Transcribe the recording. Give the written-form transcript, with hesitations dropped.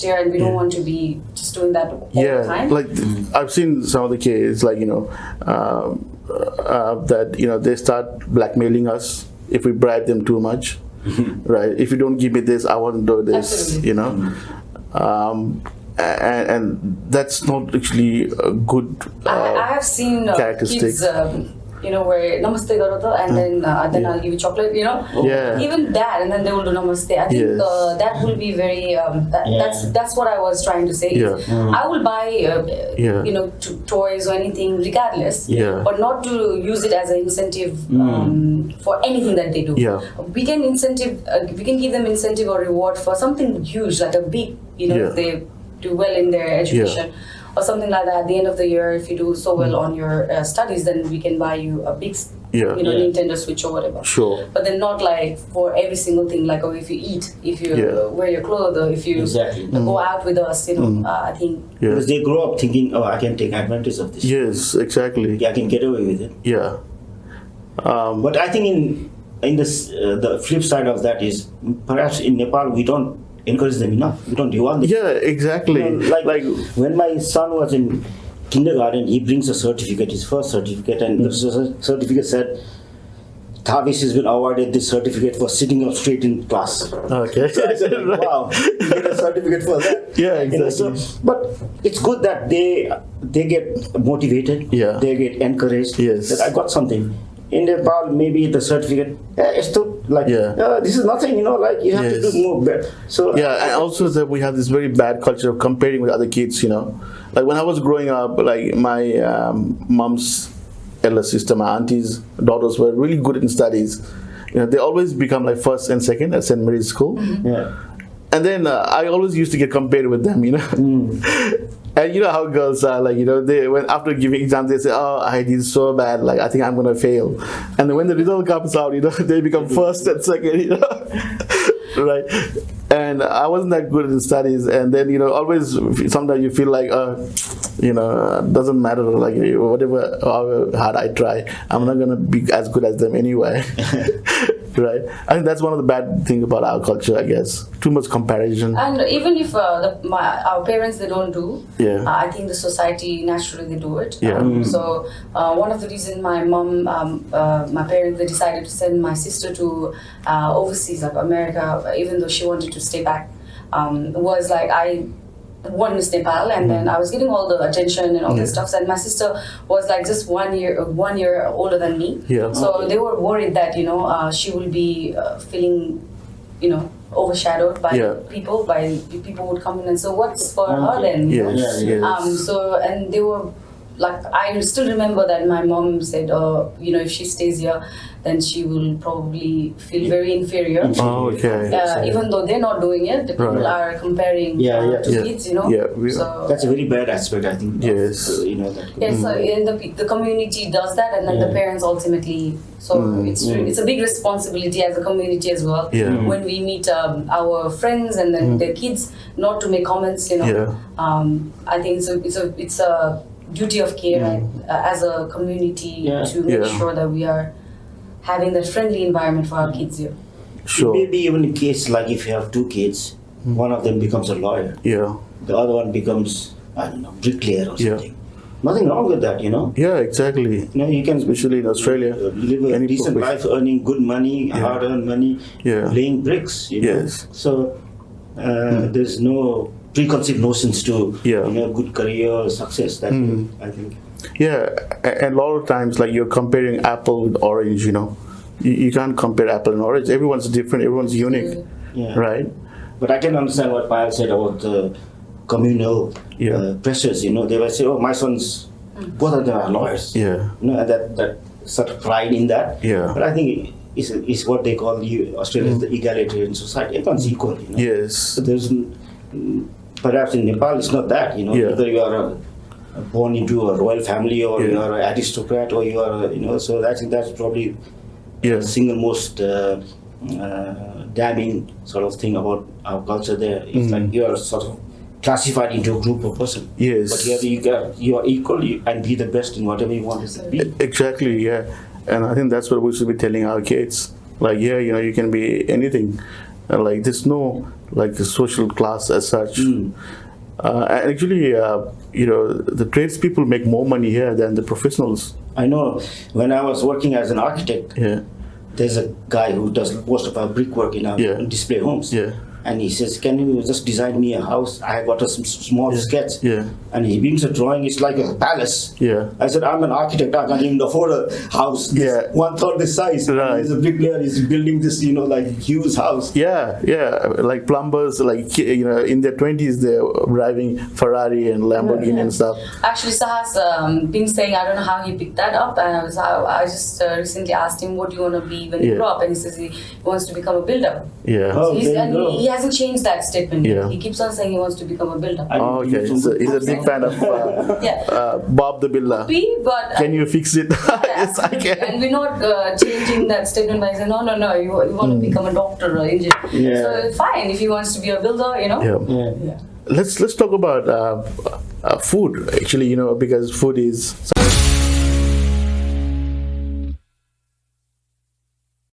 year, and we don't want to be just doing that all the time. Like I've seen some of the kids, like that they start blackmailing us if we bribe them too much, right? If you don't give me this, I won't do this. Absolutely. And that's not actually a good I have seen kids, where namaste garo to, and then I'll give you chocolate, even that, and then they will do namaste. I think that will be very that's what I was trying to say. I will buy toys or anything regardless, but not to use it as an incentive for anything that they do. We can give them incentive or reward for something huge, like a big, if they do well in their education or something like that. At the end of the year, if you do so well on your studies, then we can buy you a big Nintendo Switch or whatever. Sure. But then not like for every single thing, like if you eat, if you wear your clothes, or if you go out with us, I think because they grow up thinking, I can take advantage of this. Yes, exactly. I can get away with it. But I think in this the flip side of that is perhaps in Nepal we don't encourage them enough. We don't reward them. Yeah, exactly. Like when my son was in kindergarten, he brings a certificate, his first certificate, and the certificate said, Tavis has been awarded this certificate for sitting up straight in class. Okay. So I said, wow, you get a certificate for that. Yeah, exactly. But it's good that they get motivated, they get encouraged, that I got something. In Nepal, maybe the certificate, it's too, this is nothing, like you have to do more better. So and also that we have this very bad culture of comparing with other kids, Like when I was growing up, like my mom's elder sister, my auntie's daughters were really good in studies. They always become like first and second at St. Mary's School. And then I always used to get compared with them, And you know how girls are, like, they after giving exams, they say, I did so bad, like, I think I'm going to fail. And then when the result comes out, they become first and second, right? And I wasn't that good in studies. And then, always, sometimes you feel like, doesn't matter, like, whatever, how hard I try, I'm not going to be as good as them anyway. Right? I think that's one of the bad things about our culture, I guess. Too much comparison. And even if our parents, they don't do, I think the society, naturally, they do it. So one of the reasons my mom, my parents, they decided to send my sister to overseas, like America, even though she wanted to stay back, was like, I won Miss Nepal, and then I was getting all the attention and all this stuff, and my sister was like just 1 year older than me. So they were worried that she will be feeling overshadowed by people would come in and so what's for her then. So and they were like, I still remember that my mom said, if she stays here, then she will probably feel very inferior. Even though they're not doing it, the people are comparing to kids, So that's a very bad aspect, I think. Yes. And the community does that, and then the parents ultimately. So it's a big responsibility as a community as well. When we meet our friends and then their kids, not to make comments. I think it's a duty of care as a community to make sure that we are having that friendly environment for our kids here. Sure. It may be even in case like if you have two kids, one of them becomes a lawyer. The other one becomes, I don't know, bricklayer or something. Nothing wrong with that, Yeah, exactly. You can, especially in Australia, live a decent life, earning good money, hard-earned money, laying bricks. So there's no preconceived notions to good career or success. That I think. Yeah, and a lot of times, like, you're comparing apple with orange. You can't compare apple and orange. Everyone's different. Everyone's unique, right? But I can understand what Payal said about the communal pressures. They will say, "Oh, my sons, both of them are lawyers." And that sort of pride in that. But I think it's what they call Australia is the egalitarian society. Everyone's equal. Yes. So there's perhaps in Nepal it's not that. Whether you are born into a royal family or you are an aristocrat or you are so I think that's probably the single most damning sort of thing about our culture there. It's like you are sort of classified into a group of person. But here you are equal and be the best in whatever you want to be. Exactly, And I think that's what we should be telling our kids. Like, you can be anything. Like there's no like social class as such. And actually, the tradespeople make more money here than the professionals. I know. When I was working as an architect, there's a guy who does most of our brickwork in our display homes. And he says, "Can you just design me a house? I got a small sketch." And he brings a drawing. It's like a palace. I said, "I'm an architect. I can't even afford a house. One third the size." Right. There's a bricklayer is building this, like huge house. Like plumbers, like in their 20s, they're driving Ferrari and Lamborghini and stuff. Actually, Sahas been saying, I don't know how he picked that up, and I just recently asked him, "What do you want to be when you grow up?" And he says he wants to become a builder. Oh, He hasn't changed that statement. He keeps on saying he wants to become a builder. Okay, so he's a big fan of Bob the Builder. But can you fix it? Yes, I can. And we're not changing that statement by saying, no, you want to become a doctor or engineer. So fine, if he wants to be a builder, Let's talk about food, actually, because food is